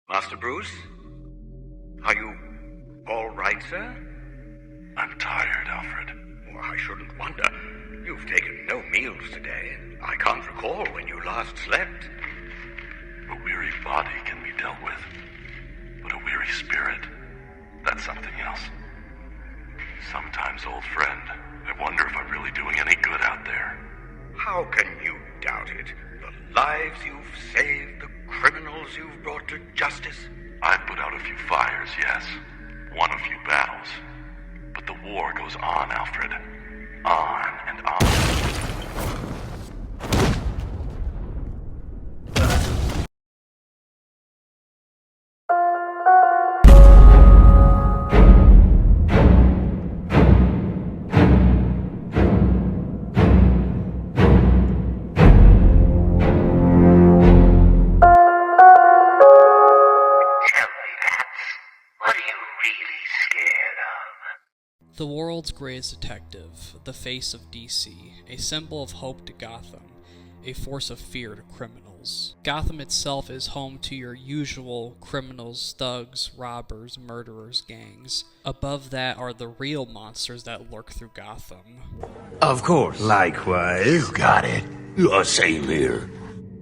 Master Bruce? Are you all right, sir? I'm tired, Alfred. Well, I shouldn't wonder. You've taken no meals today. I can't recall when you last slept. A weary body can be dealt with, but a weary spirit, that's something else. Sometimes, old friend, I wonder if I'm really doing any good out there. How can you doubt it? The lives you've saved, the criminals you've brought to justice. I've put out a few fires, yes. Won a few battles. But the war goes on, Alfred. On and on. The world's greatest detective, the face of DC, a symbol of hope to Gotham, a force of fear to criminals. Gotham itself is home to your usual criminals, thugs, robbers, murderers, gangs. Above that are the real monsters that lurk through Gotham. Of course. Likewise. You got it. Same here.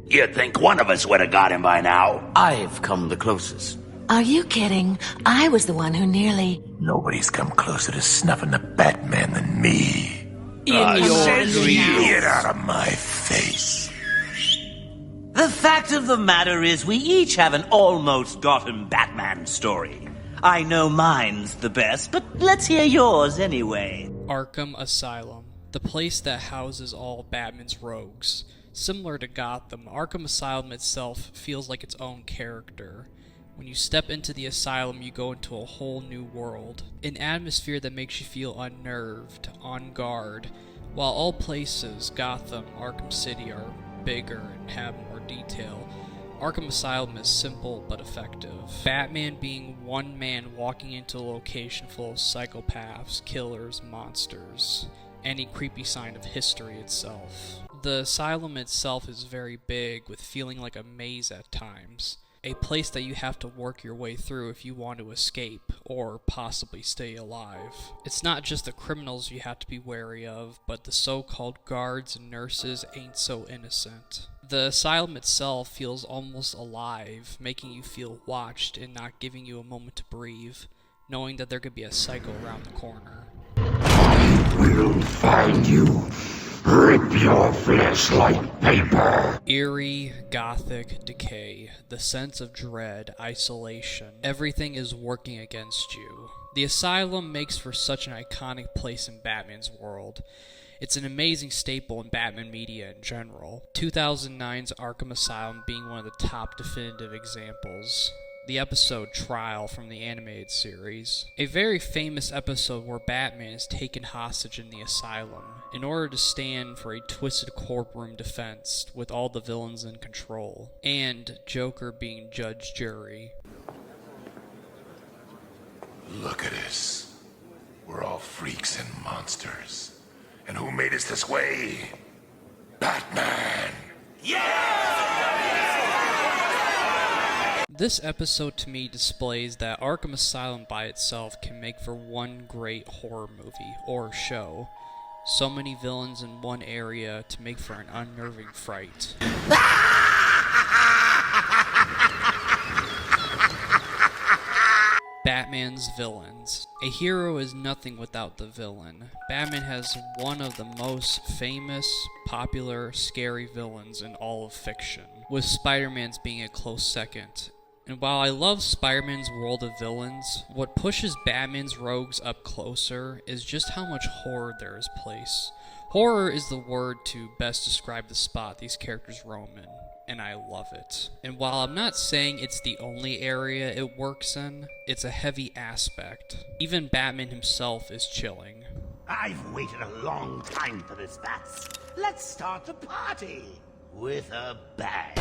You'd think one of us would have got him by now. I've come the closest. Are you kidding? I was the one who nearly... Nobody's come closer to snuffing the Batman than me. In your dreams. Get out of my face. The fact of the matter is we each have an almost Gotham Batman story. I know mine's the best, but let's hear yours anyway. Arkham Asylum, the place that houses all Batman's rogues. Similar to Gotham, Arkham Asylum itself feels like its own character. When you step into the asylum, you go into a whole new world. An atmosphere that makes you feel unnerved, on guard. While all places, Gotham, Arkham City, are bigger and have more detail, Arkham Asylum is simple but effective. Batman being one man walking into a location full of psychopaths, killers, monsters, any creepy sign of history itself. The asylum itself is very big, with feeling like a maze at times. A place that you have to work your way through if you want to escape, or possibly stay alive. It's not just the criminals you have to be wary of, but the so-called guards and nurses ain't so innocent. The asylum itself feels almost alive, making you feel watched and not giving you a moment to breathe, knowing that there could be a psycho around the corner. I will find you. Rip your flesh like paper. Eerie, gothic decay, the sense of dread, isolation. Everything is working against you. The asylum makes for such an iconic place in Batman's world. It's an amazing staple in Batman media in general. 2009's Arkham Asylum being one of the top definitive examples. The episode Trial from the animated series. A very famous episode where Batman is taken hostage in the asylum in order to stand for a twisted courtroom defense with all the villains in control, and Joker being judge jury. Look at us. We're all freaks and monsters. And who made us this way? Batman! This episode to me displays that Arkham Asylum by itself can make for one great horror movie or show. So many villains in one area to make for an unnerving fright. Batman's villains. A hero is nothing without the villain. Batman has one of the most famous, popular, scary villains in all of fiction, with Spider-Man's being a close second. And while I love Spider-Man's world of villains, what pushes Batman's rogues up closer is just how much horror there is placed. Horror is the word to best describe the spot these characters roam in, and I love it. And while I'm not saying it's the only area it works in, it's a heavy aspect. Even Batman himself is chilling. I've waited a long time for this, Bats. Let's start the party with a bang.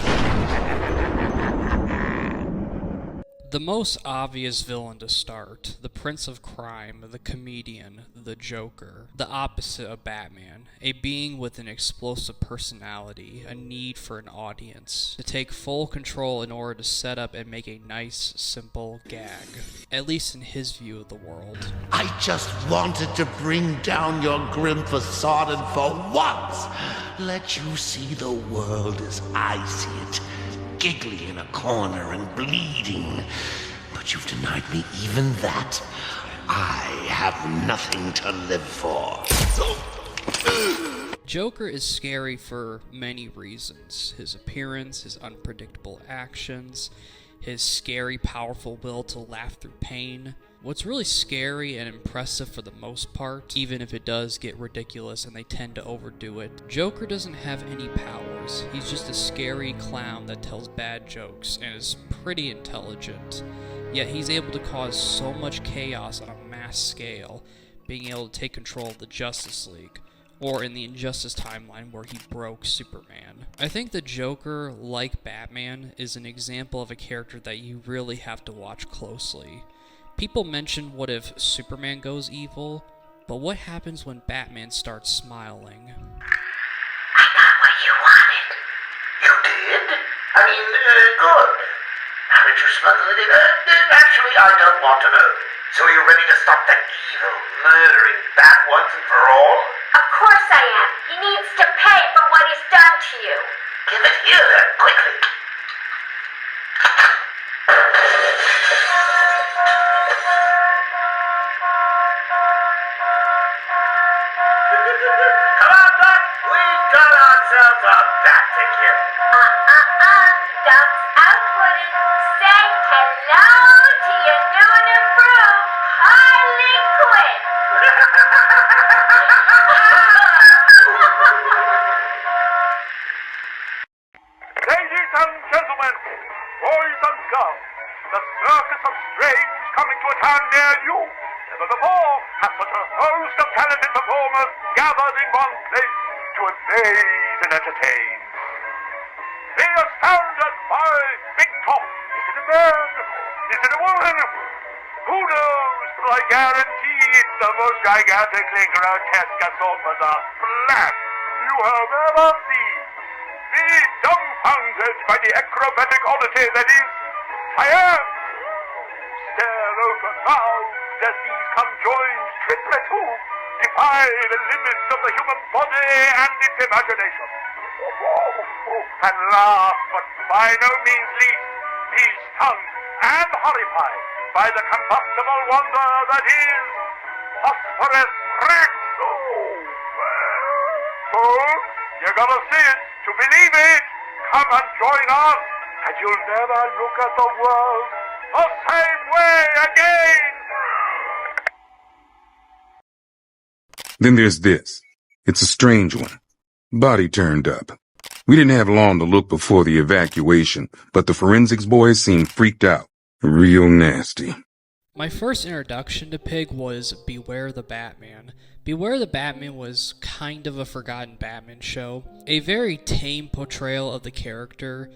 The most obvious villain to start, the Prince of Crime, the comedian, the Joker, the opposite of Batman, a being with an explosive personality, a need for an audience, to take full control in order to set up and make a nice, simple gag, at least in his view of the world. I just wanted to bring down your grim facade and for once let you see the world as I see it. Giggly in a corner and bleeding. But you've denied me even that. I have nothing to live for. Joker is scary for many reasons. His appearance, his unpredictable actions, his scary, powerful will to laugh through pain. What's really scary and impressive for the most part, even if it does get ridiculous and they tend to overdo it, Joker doesn't have any powers. He's just a scary clown that tells bad jokes and is pretty intelligent. Yet he's able to cause so much chaos on a mass scale, being able to take control of the Justice League, or in the Injustice timeline where he broke Superman. I think the Joker, like Batman, is an example of a character that you really have to watch closely. People mention what if Superman goes evil, but what happens when Batman starts smiling? I got what you wanted. You did? Good. How did you smuggle it in? Actually, I don't want to know. So are you ready to stop that evil, murdering bat once and for all? Of course I am. He needs to pay for what he's done to you. Give it here then, quickly. Come on, Doc. We've got ourselves a bat to kill. Ducks outputted. Say hello to your new and improved Harley Quinn. Ladies and gentlemen, boys and girls, the Circus of Strange is coming to a town near you. Never before has such a host of talented performers gathered in one place to amaze and entertain. Be astounded by Big Top. Is it a man? Is it a woman? Who knows? But I guarantee it's the most gigantically grotesque assortment of flesh you have ever seen. Be dumbfounded by the acrobatic oddity that is science. Stare open-mouthed as these conjoined triplets who defy the limits of the human body and its imagination. And last but by no means least, be stunned and horrified by the combustible wonder that is Phosphorus Rex. Folks, you gotta see it to believe it. Come and join us, and you'll never look at the world the same way again. Then there's this. It's a strange one. Body turned up. We didn't have long to look before the evacuation, but the forensics boys seemed freaked out. Real nasty. My first introduction to Pig was Beware the Batman. Beware the Batman was kind of a forgotten Batman show. A very tame portrayal of the character.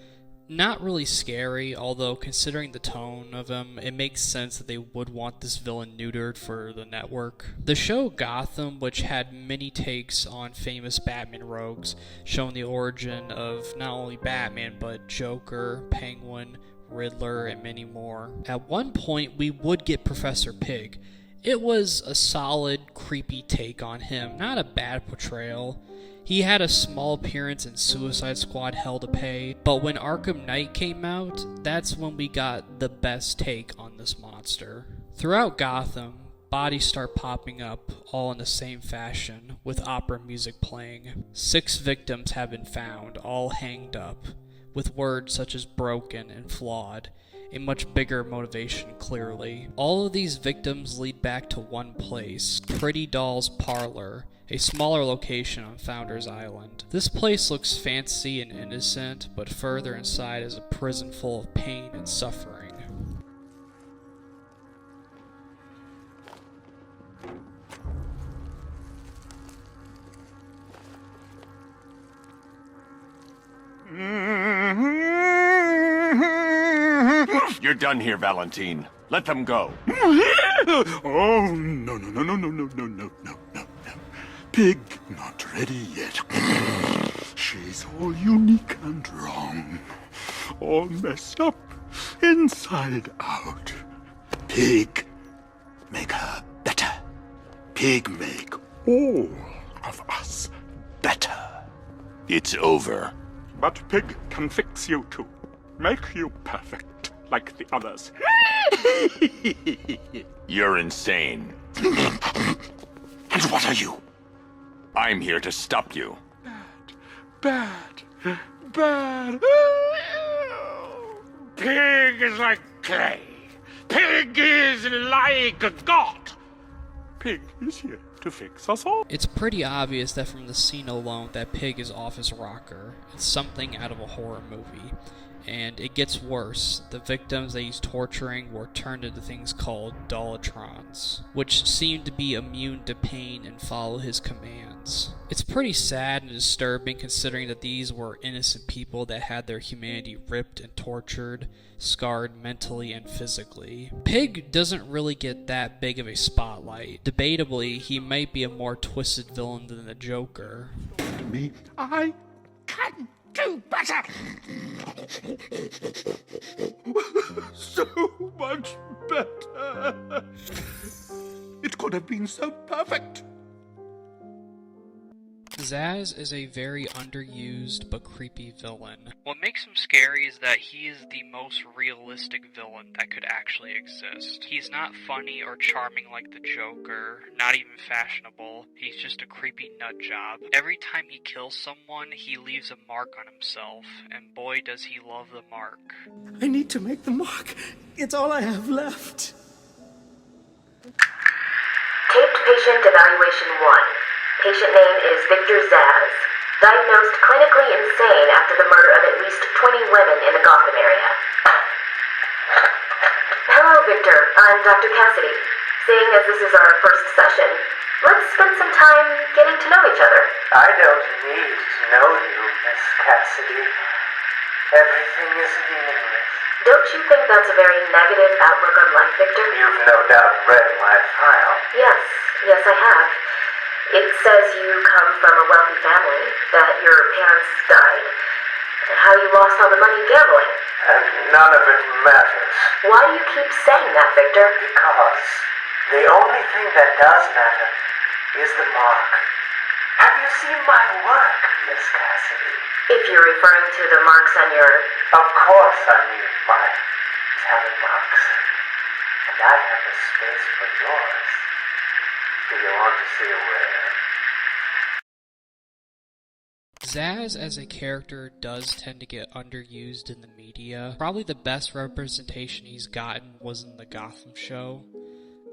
Not really scary, although considering the tone of him, it makes sense that they would want this villain neutered for the network. The show Gotham, which had many takes on famous Batman rogues, showing the origin of not only Batman, but Joker, Penguin, Riddler, and many more. At one point, we would get Professor Pig. It was a solid, creepy take on him, not a bad portrayal. He had a small appearance in Suicide Squad Hell to Pay, but when Arkham Knight came out, that's when we got the best take on this monster. Throughout Gotham, bodies start popping up, all in the same fashion, with opera music playing. 6 victims have been found, all hanged up, with words such as broken and flawed. A much bigger motivation, clearly. All of these victims lead back to one place, Pretty Doll's Parlor, a smaller location on Founders Island. This place looks fancy and innocent, but further inside is a prison full of pain and suffering. You're done here, Valentine. Let them go. Oh, no. Pig not ready yet. She's all unique and wrong. All messed up, inside out. Pig, make her better. Pig make all of us better. It's over. But Pig can fix you too. Make you perfect, like the others. You're insane. And what are you? I'm here to stop you. Bad. Pig is like clay. Pig is like a god. Pig is here to fix us all. It's pretty obvious that from the scene alone that Pig is off his rocker. It's something out of a horror movie. And it gets worse. The victims that he's torturing were turned into things called Dolatrons, which seem to be immune to pain and follow his commands. It's pretty sad and disturbing considering that these were innocent people that had their humanity ripped and tortured, scarred mentally and physically. Pig doesn't really get that big of a spotlight. Debatably, he might be a more twisted villain than the Joker. Me, I can do better. So much better. It could have been so perfect. Zsasz is a very underused but creepy villain. What makes him scary is that he is the most realistic villain that could actually exist. He's not funny or charming like the Joker, not even fashionable. He's just a creepy nutjob. Every time he kills someone, he leaves a mark on himself, and boy does he love the mark. I need to make the mark. It's all I have left. Taped patient evaluation 1. Patient name is Victor Zsasz. Diagnosed clinically insane after the murder of at least 20 women in the Gotham area. Hello, Victor. I'm Dr. Cassidy. Seeing as this is our first session, let's spend some time getting to know each other. I don't need to know you, Miss Cassidy. Everything is meaningless. Don't you think that's a very negative outlook on life, Victor? You've no doubt read my file. Yes, I have. It says you come from a wealthy family, that your parents died, and how you lost all the money gambling. And none of it matters. Why do you keep saying that, Victor? Because the only thing that does matter is the mark. Have you seen my work, Miss Cassidy? If you're referring to the marks on your... Of course I mean my tally marks. And I have a space for yours. Do you want to see where? Zsasz as a character does tend to get underused in the media. Probably the best representation he's gotten was in the Gotham show.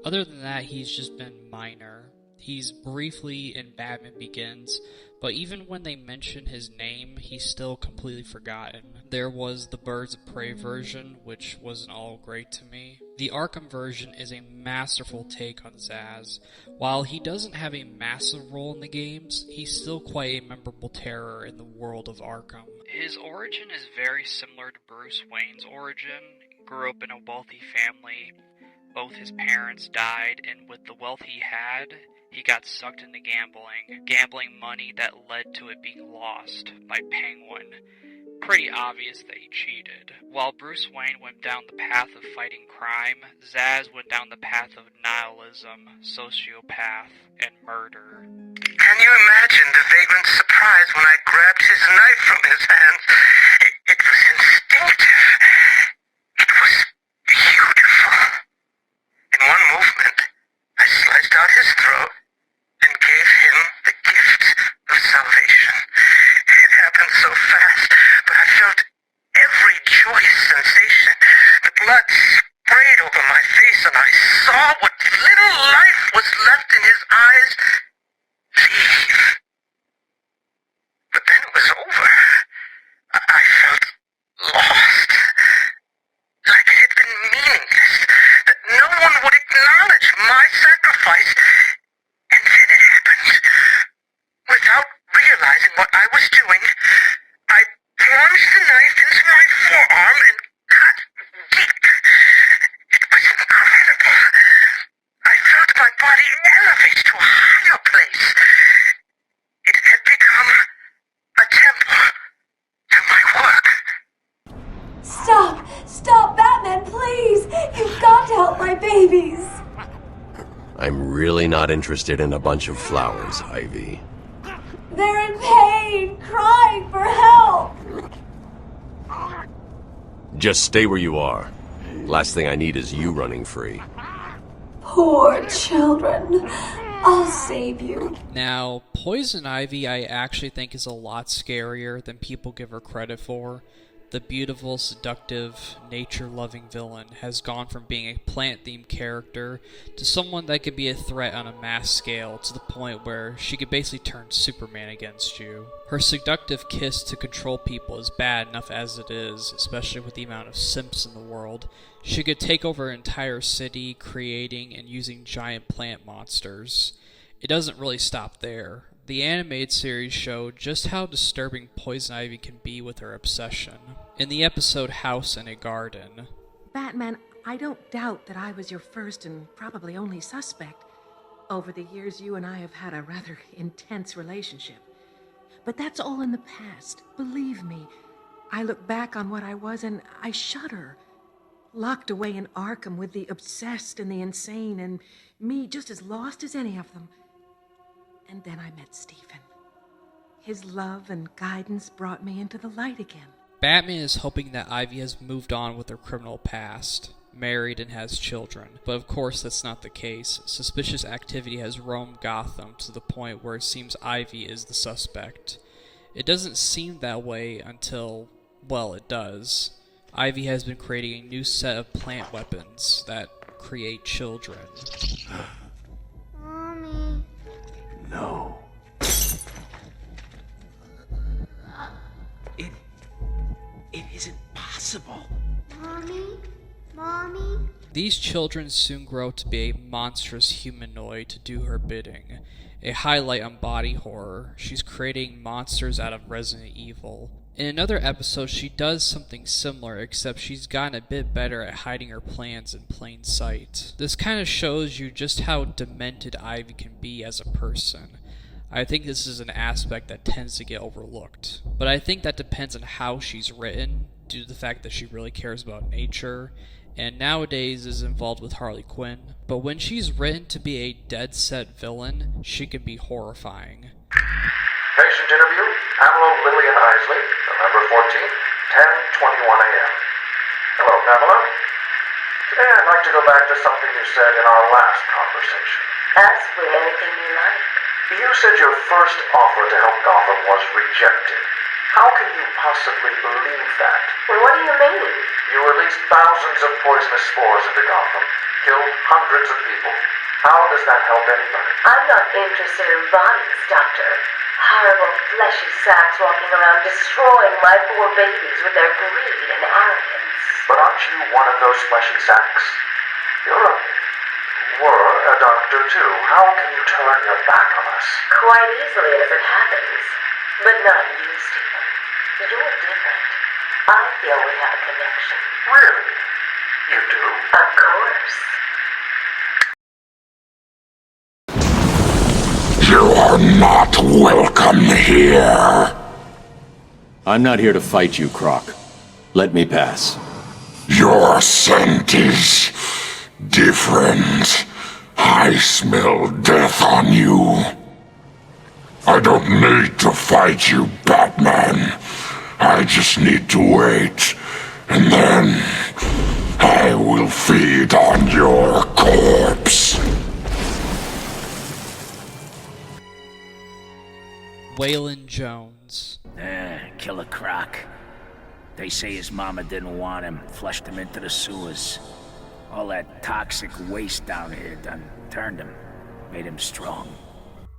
Other than that, he's just been minor. He's briefly in Batman Begins, but even when they mention his name, he's still completely forgotten. There was the Birds of Prey version, which wasn't all great to me. The Arkham version is a masterful take on Zsasz. While he doesn't have a massive role in the games, he's still quite a memorable terror in the world of Arkham. His origin is very similar to Bruce Wayne's origin. He grew up in a wealthy family. Both his parents died, and with the wealth he had, he got sucked into gambling money that led to it being lost by Penguin. Pretty obvious that he cheated. While Bruce Wayne went down the path of fighting crime, Zsasz went down the path of nihilism, sociopath, and murder. Can you imagine the vagrant's surprise when I grabbed his knife from his hands? It was instinctive. It was beautiful. In one movement, I sliced out his throat and gave him the gift of salvation. It happened so fast, but I felt every joyous sensation. The blood sprayed over my face, and I saw what little life was left in his eyes leave. But then it was over. I felt lost. Like it had been meaningless. That no one would acknowledge my sacrifice. And then it happened. Without realizing what I was doing, I plunged the knife into my forearm and cut deep Stop, Batman, please! You've got to help my babies! I'm really not interested in a bunch of flowers, Ivy. They're in pain, crying for help! Just stay where you are. Last thing I need is you running free. Poor children. I'll save you. Now, Poison Ivy I actually think is a lot scarier than people give her credit for. The beautiful, seductive, nature-loving villain has gone from being a plant-themed character to someone that could be a threat on a mass scale, to the point where she could basically turn Superman against you. Her seductive kiss to control people is bad enough as it is, especially with the amount of simps in the world. She could take over an entire city, creating and using giant plant monsters. It doesn't really stop there. The animated series showed just how disturbing Poison Ivy can be with her obsession. In the episode House in a Garden, Batman, I don't doubt that I was your first and probably only suspect. Over the years, you and I have had a rather intense relationship. But that's all in the past. Believe me, I look back on what I was and I shudder. Locked away in Arkham with the obsessed and the insane, and me just as lost as any of them. And then I met Stephen. His love and guidance brought me into the light again. Batman is hoping that Ivy has moved on with her criminal past, married and has children, but of course that's not the case. Suspicious activity has roamed Gotham to the point where it seems Ivy is the suspect. It doesn't seem that way until, well, it does. Ivy has been creating a new set of plant weapons that create children. Mommy. No. It isn't possible. Mommy? These children soon grow to be a monstrous humanoid to do her bidding. A highlight on body horror, she's creating monsters out of Resident Evil. In another episode, she does something similar, except she's gotten a bit better at hiding her plans in plain sight. This kind of shows you just how demented Ivy can be as a person. I think this is an aspect that tends to get overlooked. But I think that depends on how she's written, due to the fact that she really cares about nature, and nowadays is involved with Harley Quinn. But when she's written to be a dead-set villain, she can be horrifying. Patient interview, Pamela Lillian Isley, November 14th, 10:21 a.m. Hello, Pamela. Today I'd like to go back to something you said in our last conversation. Ask me anything you like. You said your first offer to help Gotham was rejected. How can you possibly believe that? Well, what do you mean? You released thousands of poisonous spores into Gotham, killed hundreds of people. How does that help anybody? I'm not interested in bodies, Doctor. Horrible fleshy sacks walking around destroying my poor babies with their greed and arrogance. But aren't you one of those fleshy sacks? Were a doctor too. How can you turn your back on us? Quite easily as it happens. But not you, Stephen. You're different. I feel we have a connection. Really? You do? Of course. You are not welcome here. I'm not here to fight you, Croc. Let me pass. Your scent is different. I smell death on you. I don't need to fight you, Batman. I just need to wait, and then I will feed on your corpse. Waylon Jones. Killer Croc. They say his mama didn't want him, flushed him into the sewers. All that toxic waste down here done turned him, made him strong.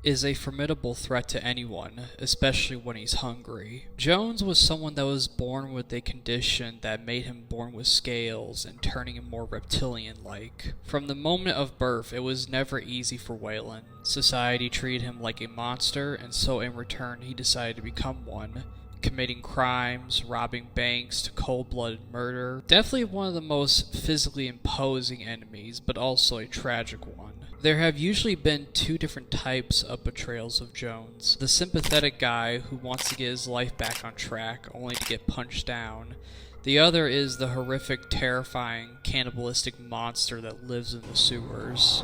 Is a formidable threat to anyone, especially when he's hungry. Jones was someone that was born with a condition that made him born with scales and turning him more reptilian-like. From the moment of birth, it was never easy for Waylon. Society treated him like a monster, and so in return he decided to become one. Committing crimes, robbing banks, to cold-blooded murder. Definitely one of the most physically imposing enemies, but also a tragic one. There have usually been two different types of betrayals of Jones. The sympathetic guy who wants to get his life back on track only to get punched down. The other is the horrific, terrifying, cannibalistic monster that lives in the sewers.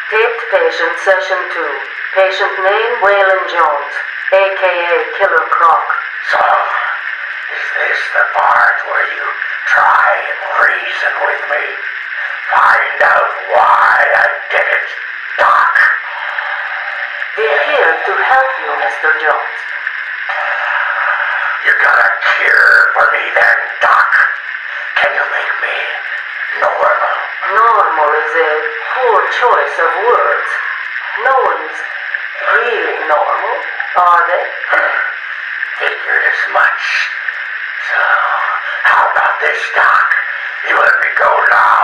Taped patient session 2. Patient name Waylon Jones, aka Killer Croc. So, is this the part where you try and reason with me? Find out why I did it, Doc. We're here to help you, Mr. Jones. You got a cure for me then, Doc? Can you make me normal? Normal is a poor choice of words. No one's really normal, are they? Figured as much. So, how about this, Doc? You let me go now,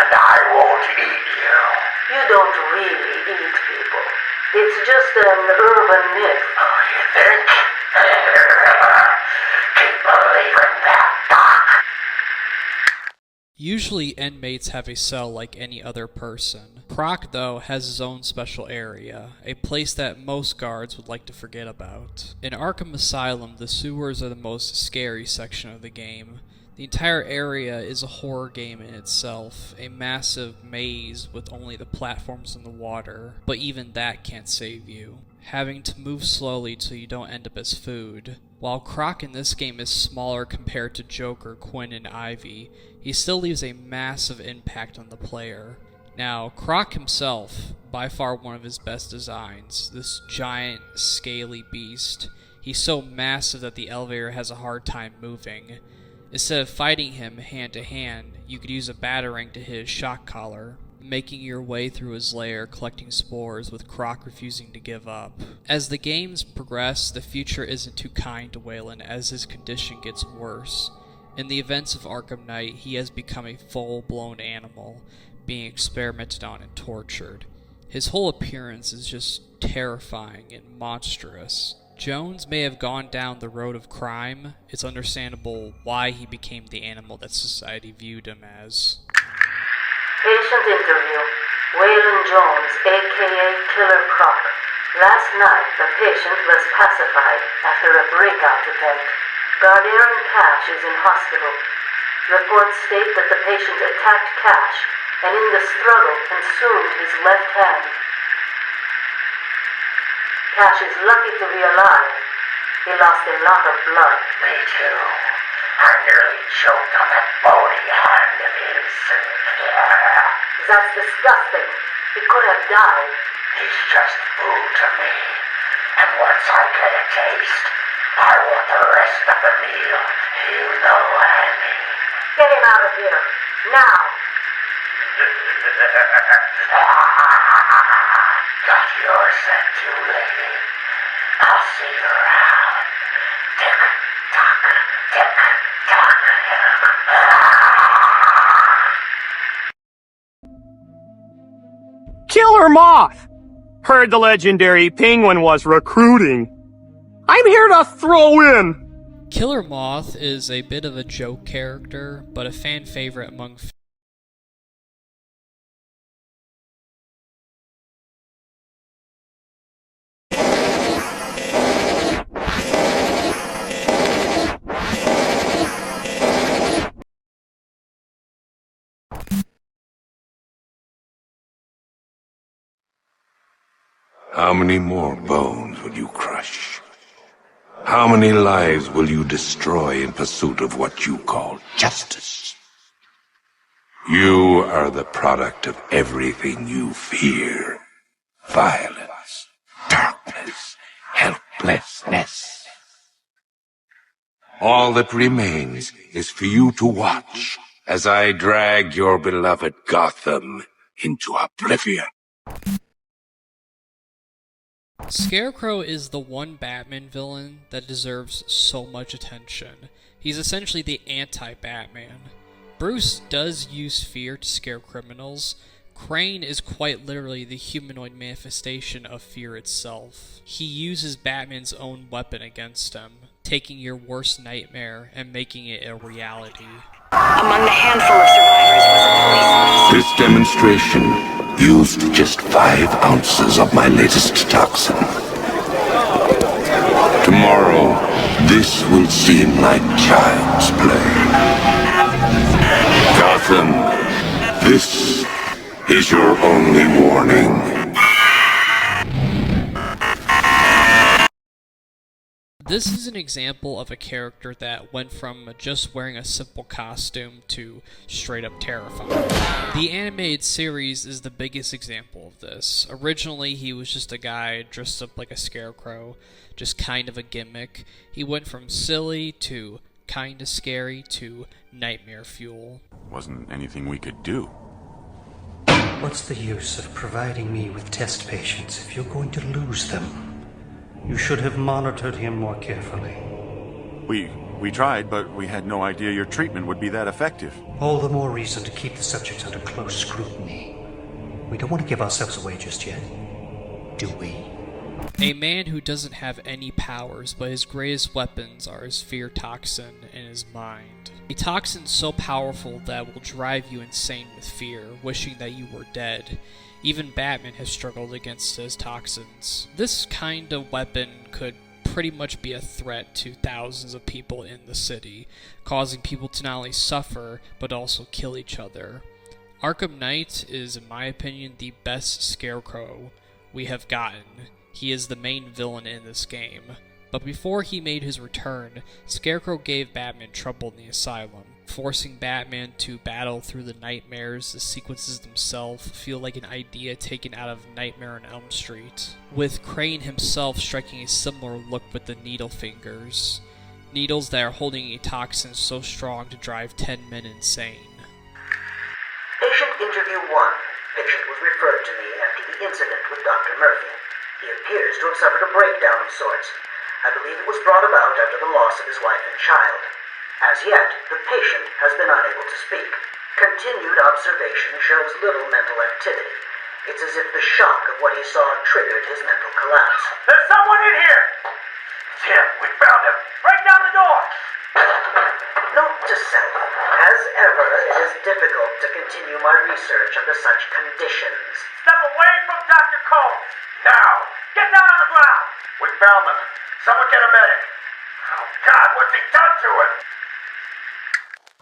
and I won't eat you. You don't really eat people. It's just an urban myth. Oh, you think? Keep believing that, Doc. Usually inmates have a cell like any other person. Croc, though, has his own special area, a place that most guards would like to forget about. In Arkham Asylum, the sewers are the most scary section of the game. The entire area is a horror game in itself, a massive maze with only the platforms in the water, but even that can't save you, having to move slowly so you don't end up as food. While Croc in this game is smaller compared to Joker, Quinn, and Ivy, he still leaves a massive impact on the player. Now, Croc himself, by far one of his best designs, this giant, scaly beast. He's so massive that the elevator has a hard time moving. Instead of fighting him hand to hand, you could use a batarang to hit his shock collar, making your way through his lair collecting spores with Croc refusing to give up. As the games progress, the future isn't too kind to Waylon as his condition gets worse. In the events of Arkham Knight, he has become a full-blown animal, being experimented on and tortured. His whole appearance is just terrifying and monstrous. Jones may have gone down the road of crime. It's understandable why he became the animal that society viewed him as. Patient interview. Waylon Jones, aka Killer Croc. Last night, the patient was pacified after a breakout attempt. Gardarin Cash is in hospital. Reports state that the patient attacked Cash and in the struggle consumed his left hand. Cash is lucky to be alive. He lost a lot of blood. Me too. I nearly choked on that bony hand of his. That's disgusting. He could have died. He's just food to me. And once I get a taste, I want the rest of the meal. You know what I mean. Get him out of here. Now. Got your scent too, lady. I'll see you around. Tick, tock, tick, tock. Killer Moth! Heard the legendary Penguin was recruiting. I'm here to throw in! Killer Moth is a bit of a joke character, but a fan favorite among How many more bones will you crush? How many lives will you destroy in pursuit of what you call justice? You are the product of everything you fear. Violence, darkness, helplessness. All that remains is for you to watch as I drag your beloved Gotham into oblivion. Scarecrow is the one Batman villain that deserves so much attention. He's essentially the anti-Batman. Bruce does use fear to scare criminals. Crane is quite literally the humanoid manifestation of fear itself. He uses Batman's own weapon against him, taking your worst nightmare and making it a reality. Among the handful of survivors was a police This demonstration used just 5 ounces of my latest toxin. Tomorrow, this will seem like child's play. Gotham, this is your only warning. This is an example of a character that went from just wearing a simple costume to straight up terrifying. The animated series is the biggest example of this. Originally, he was just a guy dressed up like a scarecrow, just kind of a gimmick. He went from silly to kinda scary to nightmare fuel. Wasn't anything we could do. What's the use of providing me with test patients if you're going to lose them? You should have monitored him more carefully. We tried, but we had no idea your treatment would be that effective. All the more reason to keep the subjects under close scrutiny. We don't want to give ourselves away just yet, do we? A man who doesn't have any powers, but his greatest weapons are his fear toxin and his mind. A toxin so powerful that will drive you insane with fear, wishing that you were dead. Even Batman has struggled against his toxins. This kind of weapon could pretty much be a threat to thousands of people in the city, causing people to not only suffer, but also kill each other. Arkham Knight is, in my opinion, the best Scarecrow we have gotten. He is the main villain in this game. But before he made his return, Scarecrow gave Batman trouble in the asylum, forcing Batman to battle through the nightmares. The sequences themselves feel like an idea taken out of Nightmare on Elm Street, with Crane himself striking a similar look with the needle fingers. Needles that are holding a toxin so strong to drive 10 men insane. Patient interview 1. Patient was referred to me after the incident with Dr. Murphy. He appears to have suffered a breakdown of sorts. I believe it was brought about after the loss of his wife and child. As yet, the patient has been unable to speak. Continued observation shows little mental activity. It's as if the shock of what he saw triggered his mental collapse. There's someone in here! It's him! We found him! Break down the door! Note to self, as ever, it is difficult to continue my research under such conditions. Step away from Dr. Combs! Now! Get down on the ground! We found them. Someone get a medic! Oh, God, what's he done to him?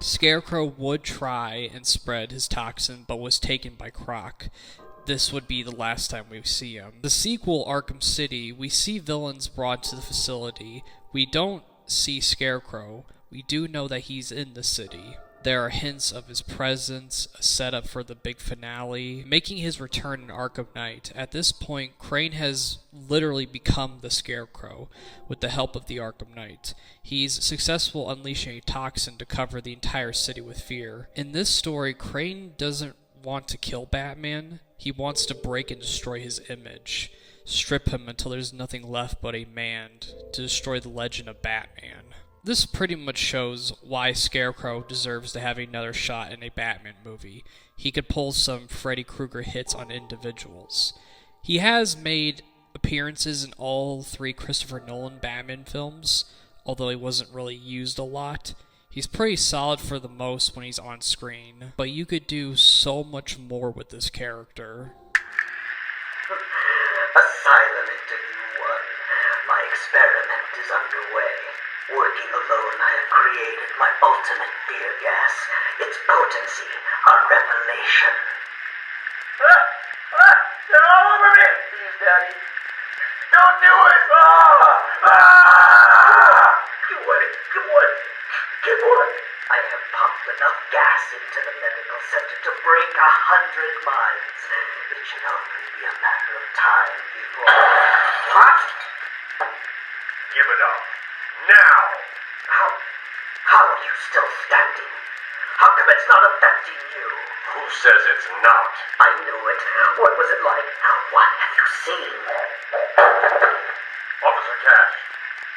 Scarecrow would try and spread his toxin, but was taken by Croc. This would be the last time we see him. The sequel, Arkham City, we see villains brought to the facility. We don't see Scarecrow. We do know that he's in the city. There are hints of his presence, a setup for the big finale, making his return in Arkham Knight. At this point, Crane has literally become the Scarecrow with the help of the Arkham Knight. He's successful unleashing a toxin to cover the entire city with fear. In this story, Crane doesn't want to kill Batman. He wants to break and destroy his image, strip him until there's nothing left but a man, to destroy the legend of Batman. This pretty much shows why Scarecrow deserves to have another shot in a Batman movie. He could pull some Freddy Krueger hits on individuals. He has made appearances in all 3 Christopher Nolan Batman films, although he wasn't really used a lot. He's pretty solid for the most when he's on screen, but you could do so much more with this character. Asylum interview 1. My experiment is underway. Working alone, I have created my ultimate fear gas. Its potency, a revelation. They're all over me! Please, Daddy. Don't do it! Give wood. I have pumped enough gas into the medical center to break 100 minds. It should only be a matter of time before... What? Give it up. Now! How are you still standing? How come it's not affecting you? Who says it's not? I knew it. What was it like? What have you seen? Officer Cash,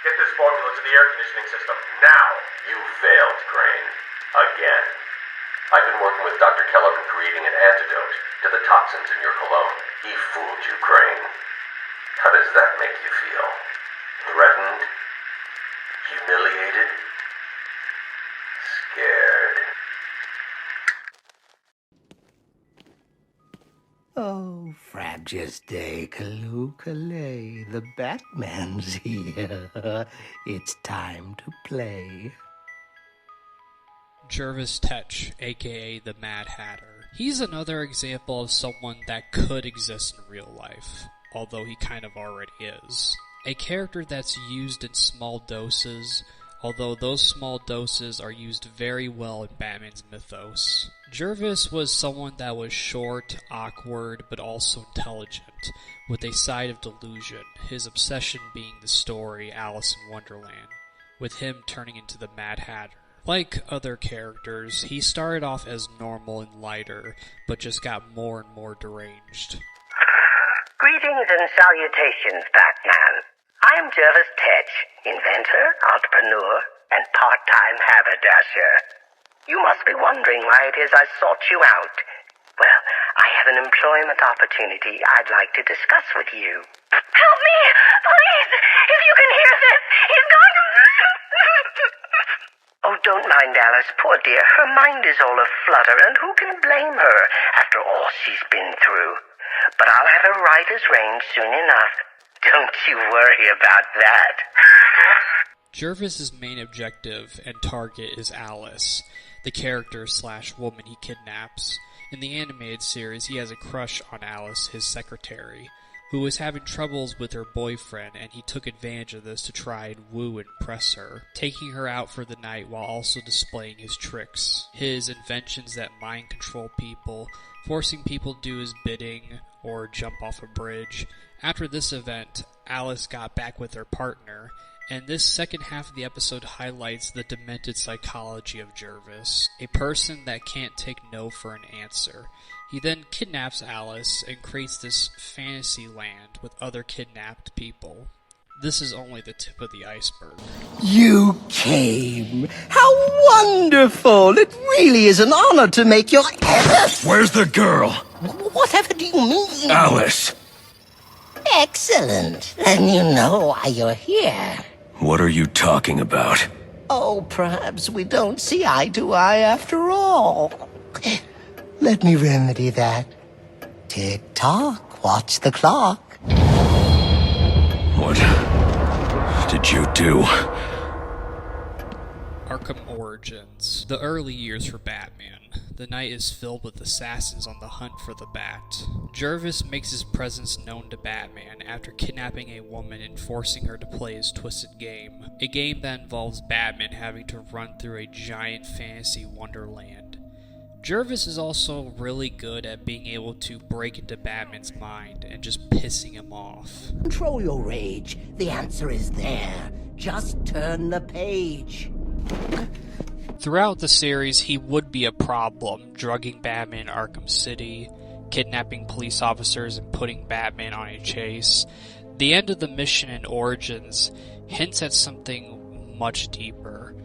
get this formula to the air conditioning system now! You failed, Crane. Again. I've been working with Dr. Keller in creating an antidote to the toxins in your cologne. He fooled you, Crane. How does that make you feel? Threatened? Humiliated? Scared? Oh, Fred Majesty, Kalukale, the Batman's here. It's time to play. Jervis Tetch, aka the Mad Hatter. He's another example of someone that could exist in real life, although he kind of already is. A character that's used in small doses, although those small doses are used very well in Batman's mythos. Jervis was someone that was short, awkward, but also intelligent, with a side of delusion, his obsession being the story Alice in Wonderland, with him turning into the Mad Hatter. Like other characters, he started off as normal and lighter, but just got more and more deranged. Greetings and salutations, Batman. I am Jervis Tetch, inventor, entrepreneur, and part-time haberdasher. You must be wondering why it is I sought you out. Well, I have an employment opportunity I'd like to discuss with you. Help me! Please! If you can hear this, he's going to... Oh, don't mind Alice, poor dear. Her mind is all aflutter, and who can blame her after all she's been through? But I'll have her right as rain soon enough. Don't you worry about that. Jervis's main objective and target is Alice, the character/woman he kidnaps. In the animated series, he has a crush on Alice, his secretary, who was having troubles with her boyfriend, and he took advantage of this to try and woo and impress her, taking her out for the night while also displaying his tricks, his inventions that mind control people, forcing people to do his bidding or jump off a bridge. After this event, Alice got back with her partner, and this second half of the episode highlights the demented psychology of Jervis, a person that can't take no for an answer. He then kidnaps Alice and creates this fantasy land with other kidnapped people. This is only the tip of the iceberg. You came! How wonderful! It really is an honor to make your... Where's the girl? Whatever do you mean? Alice! Excellent. Then you know why you're here. What are you talking about? Oh, perhaps we don't see eye to eye after all. Let me remedy that. Tick-tock, watch the clock. What did you do? Arkham Origins. The early years for Batman. The night is filled with assassins on the hunt for the Bat. Jervis makes his presence known to Batman after kidnapping a woman and forcing her to play his twisted game. A game that involves Batman having to run through a giant fantasy wonderland. Jervis is also really good at being able to break into Batman's mind and just pissing him off. Control your rage. The answer is there. Just turn the page. Throughout the series, he would be a problem, drugging Batman in Arkham City, kidnapping police officers and putting Batman on a chase. The end of the mission in Origins hints at something much deeper.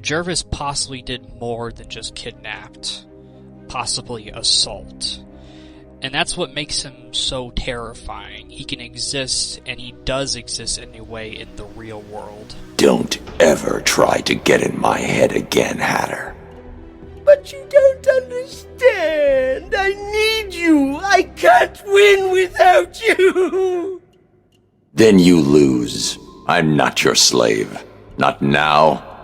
Jervis possibly did more than just kidnapped, possibly assault. And that's what makes him so terrifying. He can exist, and he does exist anyway in the real world. Don't ever try to get in my head again, Hatter. But you don't understand. I need you. I can't win without you. Then you lose. I'm not your slave. Not now.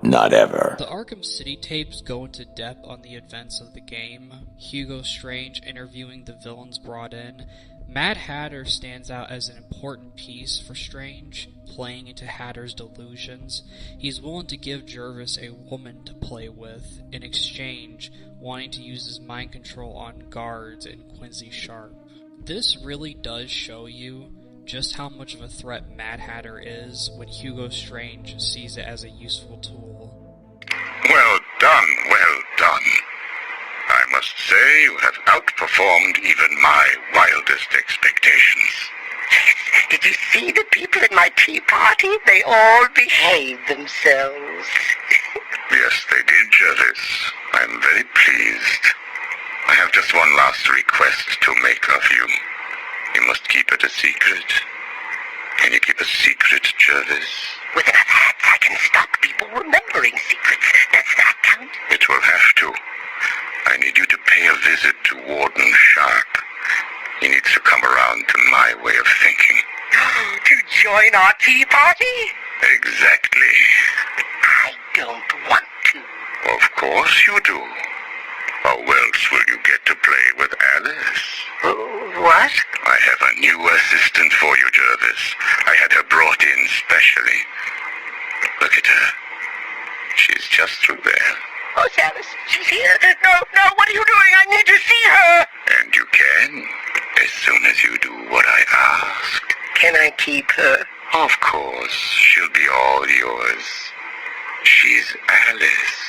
Not ever. The Arkham City tapes go into depth on the events of the game. Hugo Strange interviewing the villains brought in. Mad Hatter stands out as an important piece for Strange, playing into Hatter's delusions. He's willing to give Jervis a woman to play with, in exchange, wanting to use his mind control on guards and Quincy Sharp. This really does show you just how much of a threat Mad Hatter is when Hugo Strange sees it as a useful tool. Well done, well done. I must say you have outperformed even my wildest expectations. Did you see the people at my tea party? They all behaved themselves. Yes, they did, Jervis. I'm very pleased. I have just one last request to make of you. You must keep it a secret. Can you keep a secret, Jervis? With enough hats, I can stop people remembering secrets. Does that count? It will have to. I need you to pay a visit to Warden Sharp. He needs to come around to my way of thinking. To join our tea party? Exactly. I don't want to. Of course you do. How else will you get to play with Alice? What? I have a new assistant for you, Jervis. I had her brought in specially. Look at her. She's just through there. Oh, Alice, she's here. No, what are you doing? I need to see her. And you can, as soon as you do what I ask. Can I keep her? Of course, she'll be all yours. She's Alice.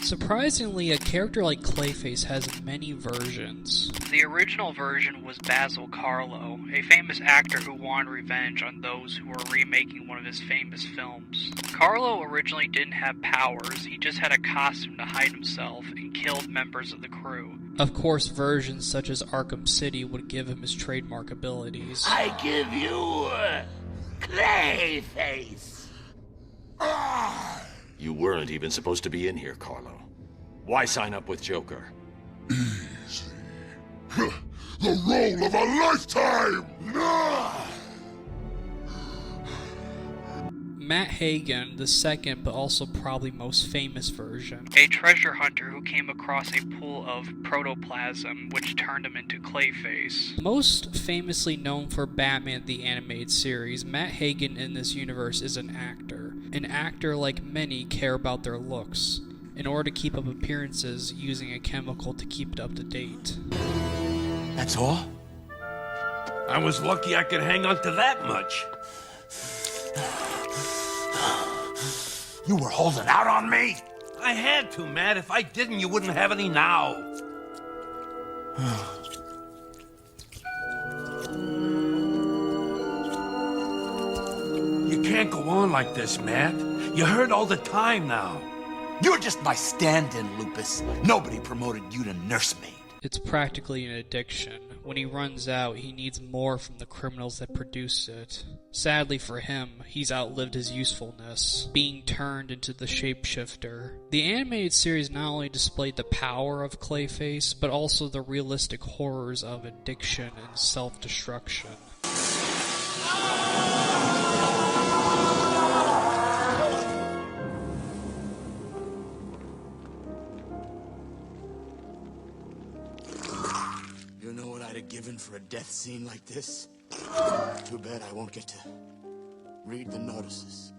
Surprisingly, a character like Clayface has many versions. The original version was Basil Carlo, a famous actor who wanted revenge on those who were remaking one of his famous films. Carlo originally didn't have powers, he just had a costume to hide himself and killed members of the crew. Of course, versions such as Arkham City would give him his trademark abilities. I give you Clayface. You weren't even supposed to be in here, Carlo. Why sign up with Joker? Easy. The role of a lifetime! Matt Hagen, the second but also probably most famous version. A treasure hunter who came across a pool of protoplasm which turned him into Clayface. Most famously known for Batman the Animated Series, Matt Hagen in this universe is an actor. An actor, like many, care about their looks, in order to keep up appearances using a chemical to keep it up to date. That's all? I was lucky I could hang on to that much. You were holding out on me? I had to, Matt. If I didn't, you wouldn't have any now. You can't go on like this, Matt. You hurt all the time now. You're just my stand-in, Lupus. Nobody promoted you to nursemaid. It's practically an addiction. When he runs out, he needs more from the criminals that produce it. Sadly for him, he's outlived his usefulness, being turned into the Shapeshifter. The animated series not only displayed the power of Clayface, but also the realistic horrors of addiction and self-destruction. You know what I'd have given for a death scene like this? Too bad I won't get to read the notices.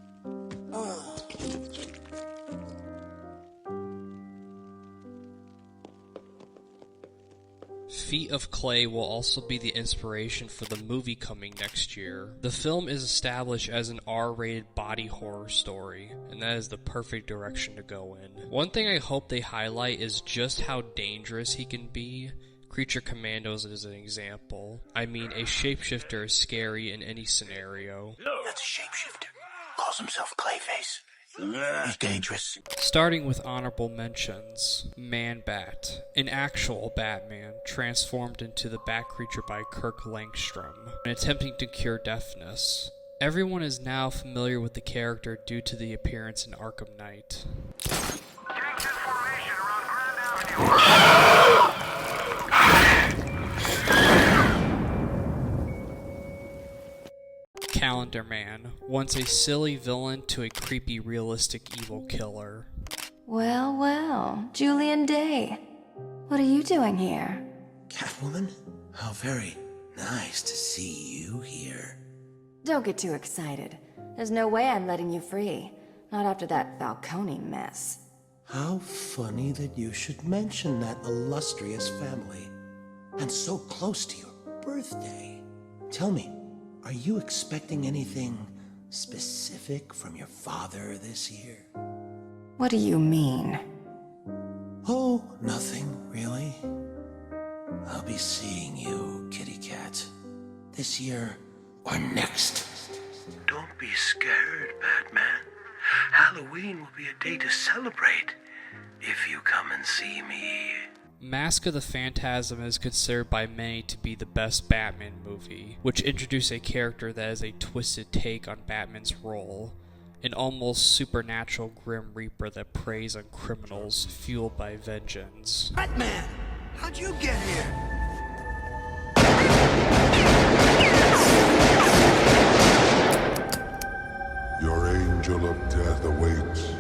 Feet of Clay will also be the inspiration for the movie coming next year. The film is established as an R-rated body horror story, and that is the perfect direction to go in. One thing I hope they highlight is just how dangerous he can be. Creature Commandos is an example. I mean, a shapeshifter is scary in any scenario. That's a shapeshifter. Calls himself Clayface. He's dangerous. Starting with honorable mentions, Man-Bat, an actual Batman transformed into the Bat creature by Kirk Langstrom, and attempting to cure deafness. Everyone is now familiar with the character due to the appearance in Arkham Knight. Calendar Man, once a silly villain to a creepy realistic evil killer. Well, well, Julian Day. What are you doing here? Catwoman? How very nice to see you here. Don't get too excited. There's no way I'm letting you free. Not after that Falcone mess. How funny that you should mention that illustrious family. And so close to your birthday. Tell me, are you expecting anything specific from your father this year? What do you mean? Oh, nothing, really. I'll be seeing you, kitty cat. This year or next. Don't be scared, Batman. Halloween will be a day to celebrate if you come and see me. Mask of the Phantasm is considered by many to be the best Batman movie, which introduced a character that is a twisted take on Batman's role, an almost supernatural Grim Reaper that preys on criminals fueled by vengeance. Batman! How'd you get here? Your angel of death awaits.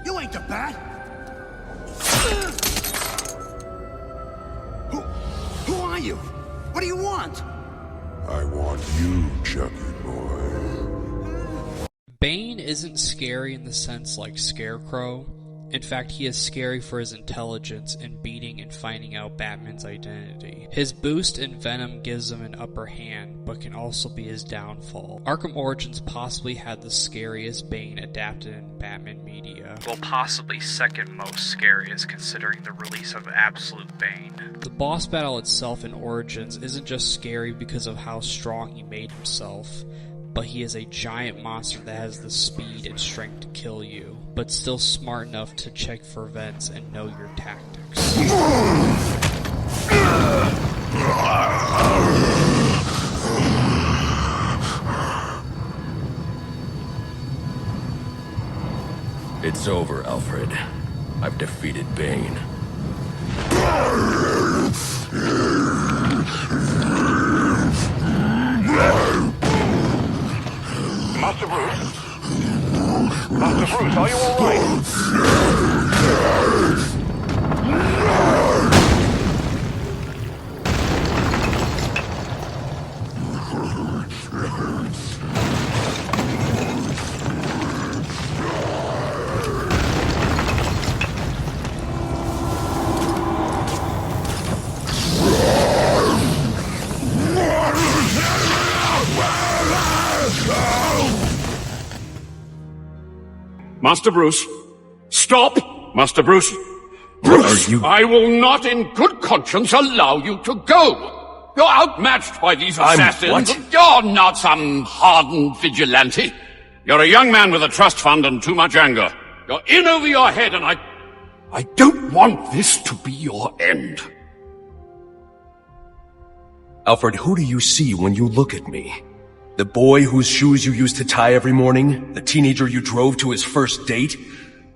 You ain't the bat. Who are you? What do you want? I want you, Chucky boy. Bane isn't scary in the sense like Scarecrow. In fact, he is scary for his intelligence in beating and finding out Batman's identity. His boost in Venom gives him an upper hand, but can also be his downfall. Arkham Origins possibly had the scariest Bane adapted in Batman media. Well, possibly second most scariest considering the release of Absolute Bane. The boss battle itself in Origins isn't just scary because of how strong he made himself, but he is a giant monster that has the speed and strength to kill you, but still smart enough to check for vents and know your tactics. It's over, Alfred. I've defeated Bane. Master Bruce? Master Bruce, are you alright? Master Bruce, stop! Master Bruce! Bruce! I will not in good conscience allow you to go! You're outmatched by these assassins. What? You're not some hardened vigilante. You're a young man with a trust fund and too much anger. You're in over your head and I don't want this to be your end. Alfred, who do you see when you look at me? The boy whose shoes you used to tie every morning? The teenager you drove to his first date?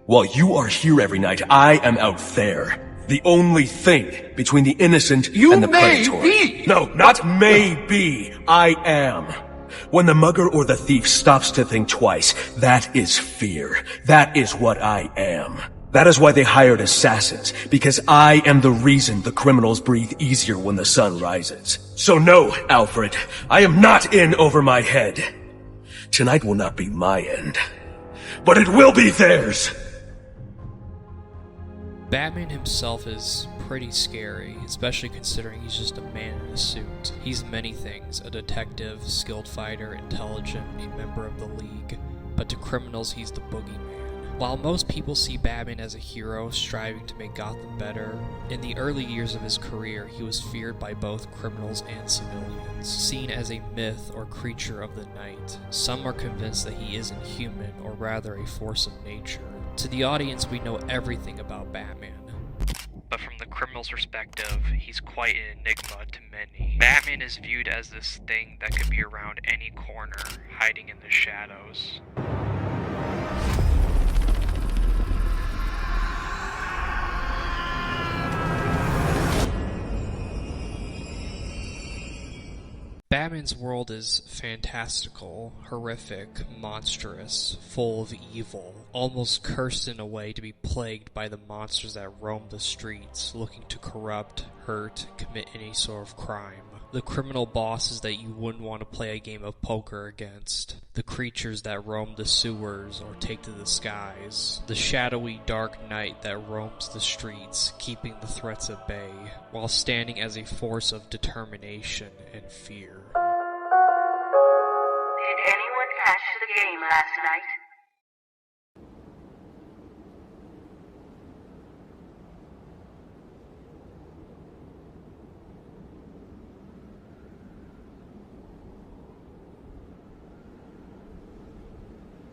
While you are here every night, I am out there. The only thing between the innocent and the predatory. Be. No, not may be. I am. When the mugger or the thief stops to think twice, that is fear. That is what I am. That is why they hired assassins, because I am the reason the criminals breathe easier when the sun rises. So no, Alfred, I am not in over my head. Tonight will not be my end, but it will be theirs. Batman himself is pretty scary, especially considering he's just a man in a suit. He's many things: a detective, skilled fighter, intelligent, a member of the League. But to criminals, he's the boogeyman. While most people see Batman as a hero striving to make Gotham better, in the early years of his career he was feared by both criminals and civilians, seen as a myth or creature of the night. Some are convinced that he isn't human, or rather a force of nature. To the audience, we know everything about Batman. But from the criminal's perspective, he's quite an enigma to many. Batman is viewed as this thing that could be around any corner, hiding in the shadows. Batman's world is fantastical, horrific, monstrous, full of evil, almost cursed in a way to be plagued by the monsters that roam the streets, looking to corrupt, hurt, commit any sort of crime. The criminal bosses that you wouldn't want to play a game of poker against. The creatures that roam the sewers or take to the skies. The shadowy dark night that roams the streets, keeping the threats at bay, while standing as a force of determination and fear. Did anyone catch the game last night?